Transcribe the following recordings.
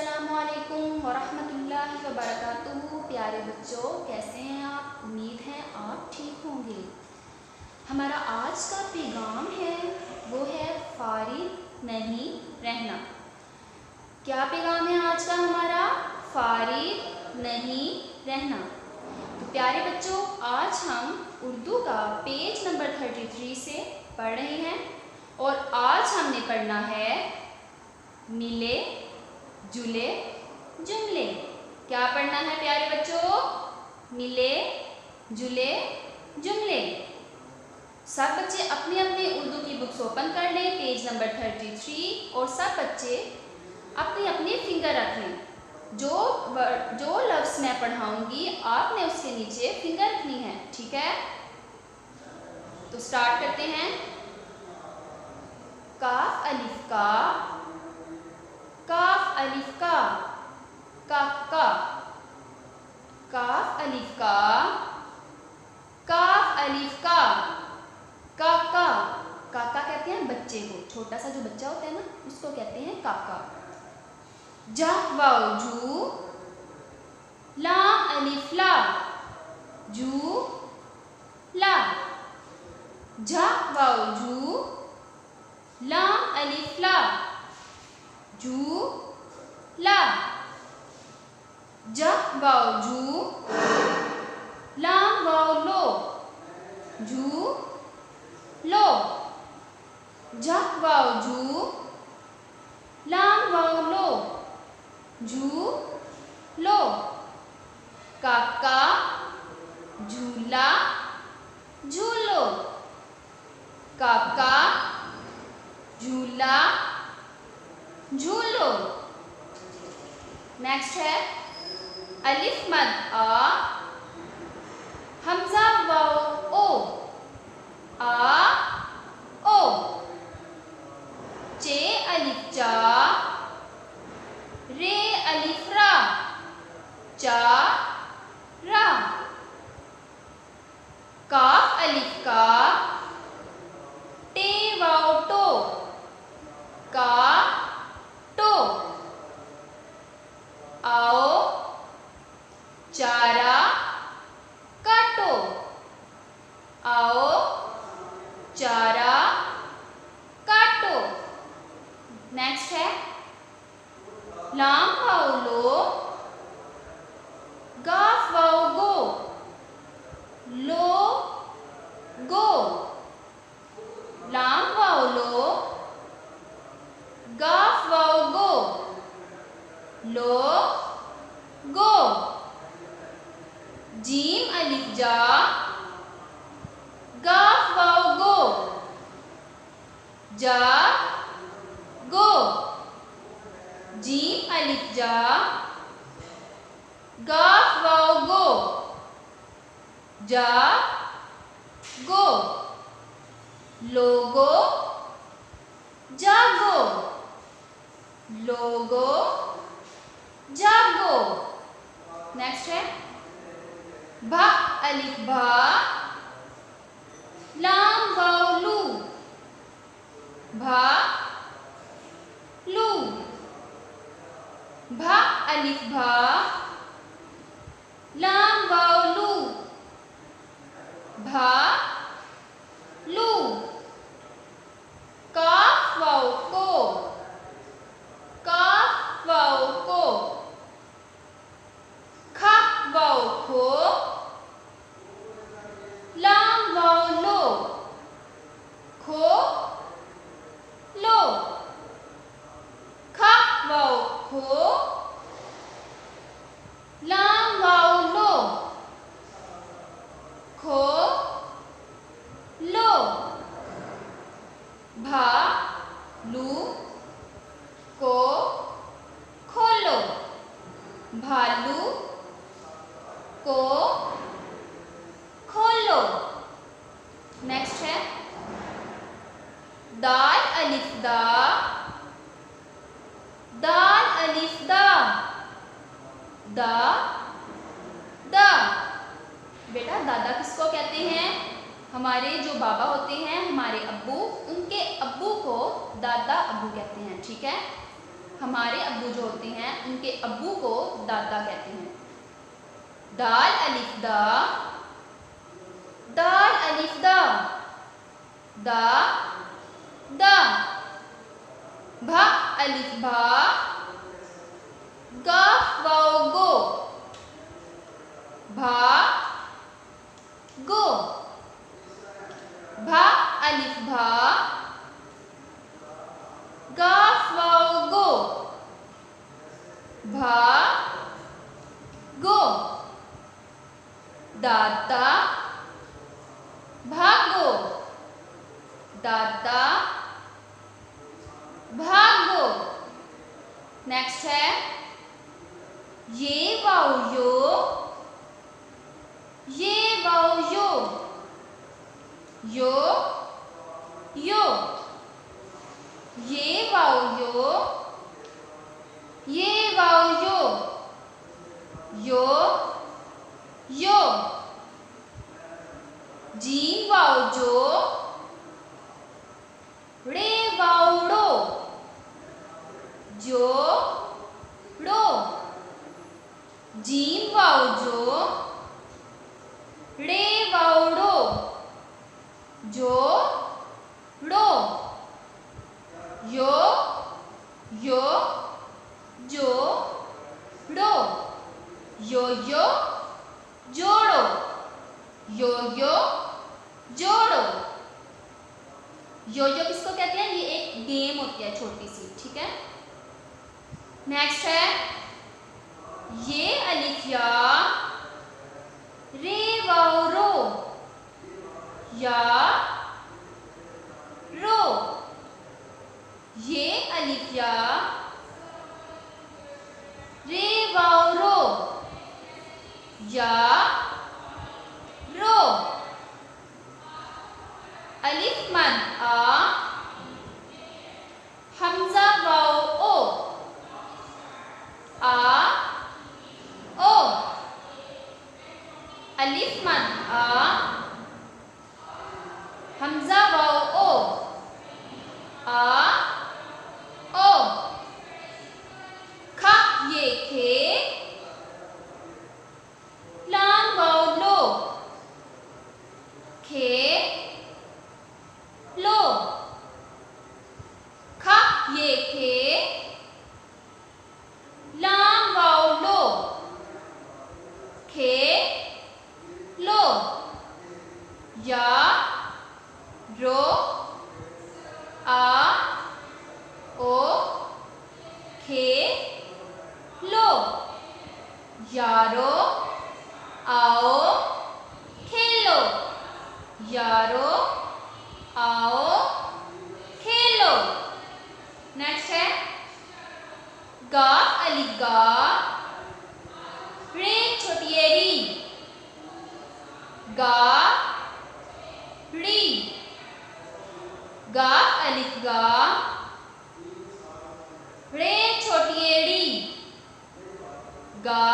अस्सलामुअलैकुम वरहमतुल्लाहि वबरकातुहू। प्यारे बच्चों, कैसे हैं आप? उम्मीद है आप ठीक होंगे। हमारा आज का पैगाम है वो है फारिग नहीं रहना। क्या पैगाम है आज का हमारा? फारिग नहीं रहना। तो प्यारे बच्चों, आज हम उर्दू का पेज नंबर 33 से पढ़ रहे हैं और आज हमने पढ़ना है मिले जुले जुमले। क्या पढ़ना है प्यारे बच्चों? मिले जुले जुमले। सब बच्चे अपने अपने उर्दू की बुक्स ओपन कर लें, पेज नंबर 33, और सब बच्चे अपने अपने फिंगर रखें। जो लफ्ज़ मैं पढ़ाऊंगी आपने उसके नीचे फिंगर रखनी है, ठीक है? तो स्टार्ट करते हैं। काफ अलिफ का, काफ अलिफ का, का, काफ अलिफ का, काफ अलिफ का, काका कहते हैं बच्चे को, छोटा सा जो बच्चा होता है ना उसको कहते हैं काका। जा वाओ जू, लाम अलिफ ला, जू ला। जा वाओ जू, लाम अलिफ ला, जू ला। जा वाओ जू, लाम वाओ लो, जू लो। जा वाओ जू, लाम वाओ लो, जू लो। काका झूला झूलो, काका झूला झूलो। नेक्स्ट है अलिफ मद आ, हमजा वाओ ओ, आ ओ। चे अलिफ चा, रे अलिफ रा, चा रा। काफ अलिफ का, टे वाओ टो, का टो। आओ चारा काटो, आओ चारा काटो। नेक्स्ट है लाम वाओ लो, गाफ वाओ गो, लो गो। लाम वाओ लो, गाफ वाओ गो, लो गो। जीम अलिफ जा, गाफ वाओ गो, जा गो। जीम अलिफ जा, गाफ वाओ गो, जा गो। लोगो जागो, लोगो जागो। नेक्स्ट है भा अलिफ भा, लाम वाओ लू, भा लू। भा अलिफ भा, लाम वाओ लू, भा लू। काफ वाओ को, काफ वाओ को। खा वाओ खो, लाम वाओ लो, खो लो। खा वाओ खो, लाम वाओ लो, खो लो। भा लू को खोलो, भालू को खोलो। नेक्स्ट है दाल अलिफ दा, दाल अलिफ दा, दा दा। बेटा दादा किसको कहते हैं? हमारे जो बाबा होते हैं, हमारे अब्बू, उनके अब्बू को दादा अब्बू कहते हैं, ठीक है? हमारे अब्बू जो होते हैं उनके अब्बू को दादा कहते हैं। दाल अलिफ दा, दाल अलिफ दा, दा दा। भा अलिफ भा, गाफ वाओ गो, भा गो। भा अलिफ भा, गाफ वाओ गो, भा गो। दादा भागो, दादा भागो। नेक्स्ट है ये वाओ यो, ये वाओ यो, यो यो। ये वाओ यो, ये वाओ यो, यो यो। जीम वाओ जो, रे वाओ रो, जो रो। जीम वाओ जो, रे वाओ रो, जो रो। यो यो जो रो, यो यो जोड़ो, यो यो जोड़ो। यो यो किसको कहते हैं? ये एक गेम होती है छोटी सी, ठीक है। नेक्स्ट है ये अलिफ या, रे वाओ रो, या रो। ये अलिफ या, रे वाओ रो, या रो। अलिफ मद आ, हमजा वाओ ओ, आ ओ। अलिफ मद आ, हमजा वाओ ओ, आ ओ। खा ये खे, लाम वाओ लो, खे लो। खा ये खे, लाम वाओ लो, खे लो। या रो, आ ओ, खे लो। यारो आओ खेलो, यारो आओ खेलो। नेक्स्ट है गाफ अलिफ गा, रे छोटी ए री, गा री। गाफ अलिफ गा, रे छोटी ए री, गा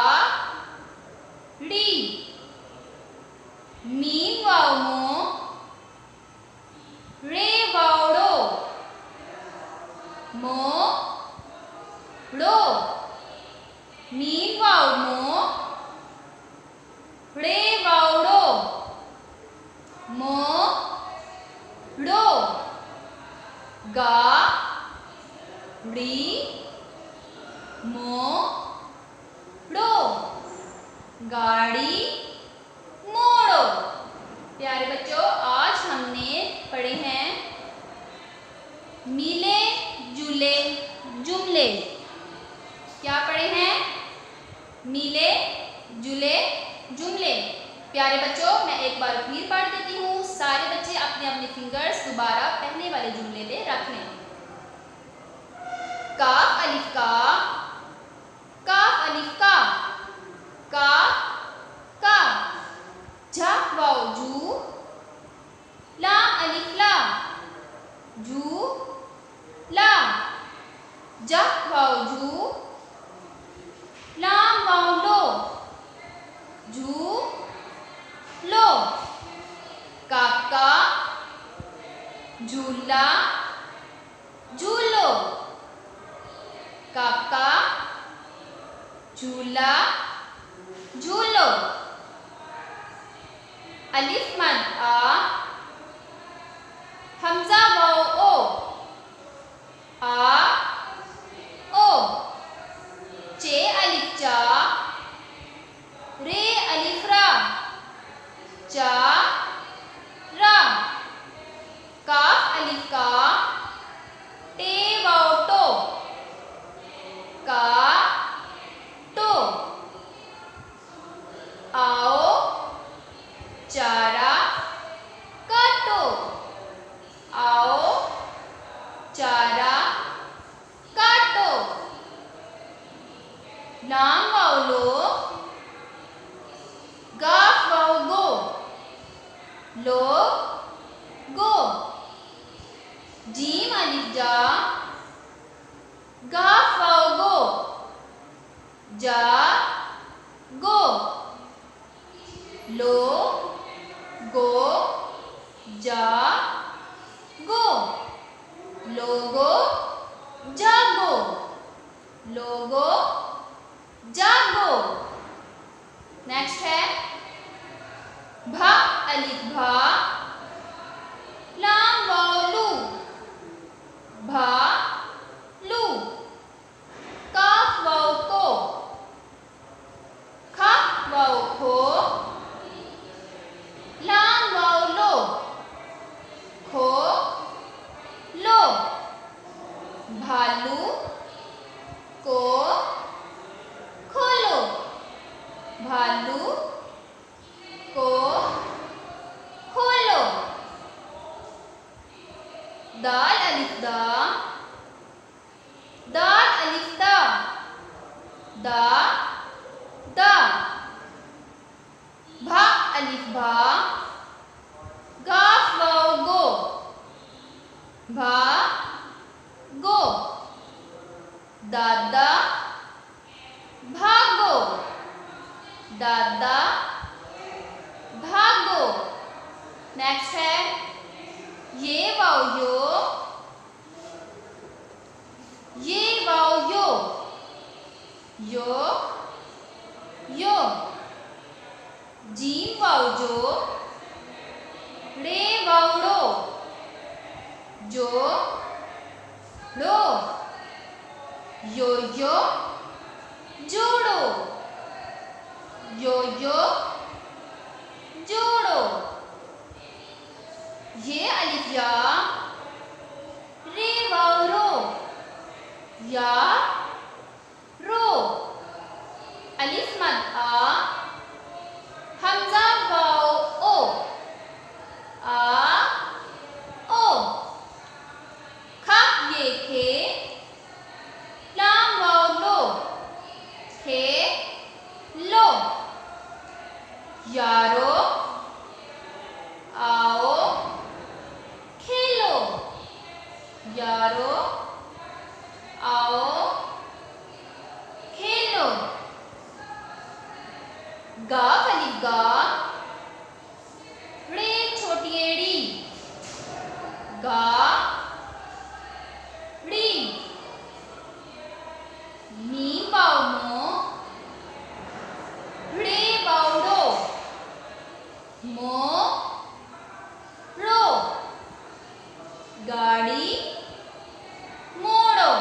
री। मीम वाओ मो, रे वाओ रो, मो रो। मीम वाओ मो, रे वाओ रो, मो रो। गा री, मो रो। गाड़ी मोड़ो। प्यारे बच्चों, आज हमने पढ़े हैं मिले जुले जुमले। क्या पढ़े हैं? मिले जुले जुमले। प्यारे बच्चों, मैं एक बार फिर पढ़ देती हूँ। सारे बच्चे अपने अपने फिंगर्स दोबारा पहले वाले जुमले पे रख लें। काफ अलिफ का, काफ अलिफ का, का का। झा वाओ जू, लाम अलिफ ला, जू ला। जा वाओ जू, लाम वाओ लो, जू लो। काका झूला झूलो, काका झूला झूलो। अलिफ मद आ हमजा वाओ ओ आ ओ। चे अलिफ चा रे अलिफ रा चा रा। काफ अलिफ का टे वाओ टो का टो। आओ चारा काटो आओ चारा काटो। लाम वाओ लो गाफ वाओ गो लो गो। जीम अलिफ जा गाफ वाओ गो जा गो। लो गो जा गो लोगो जागो लोगो जागो। नेक्स्ट है भा अलिफ भा लाम वाओ लू भा लू। काफ वाओ को खा वाओ खो लाम वाओ लो खो लो। भालू को खोलो भालू को खोलो। दाल अलिफ दा दाल अलिफ दा दा दा। भा अलिफ भा गाफ वाओ गो भा गो। दादा भागो दादा भागो। नेक्स्ट है ये वाओ ये वाओ यो यो। जीम वाओ जो रे वाओ रो जो रो। यो जोड़ो यो जोड़ो। ये अलिफ या रे वाओ रो या रो। अलिफ मद आ हमजा वाओ ओ आ ओ। खा ये खे लाम वाओ लो खे लो। यारो आओ खेलो यारो आओ खेलो। गाफ अलिफ गा रे छोटी एड़ी गा री। मीम वाओ मो रे वाओ रो मो रो। गाड़ी मोड़ो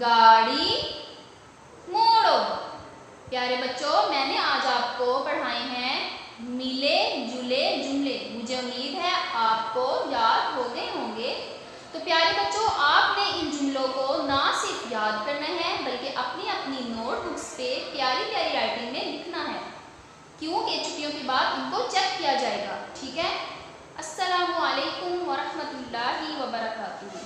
गाड़ी मोड़ो। प्यारे बच्चों मैंने आज आपको पढ़ाए हैं मिले जुले जुमले। मुझे उम्मीद है आपको याद हो गए होंगे। तो प्यारे बच्चों आपने इन जुमलों को ना सिर्फ याद करना है बल्कि अपनी अपनी नोटबुक्स पे प्यारी प्यारी राइटिंग में लिखना है क्योंकि छुट्टियों के बाद इनको चेक किया जाएगा। ठीक है। अस्सलामु अलैकुम वरहमतुल्लाहि वबरकातुहू।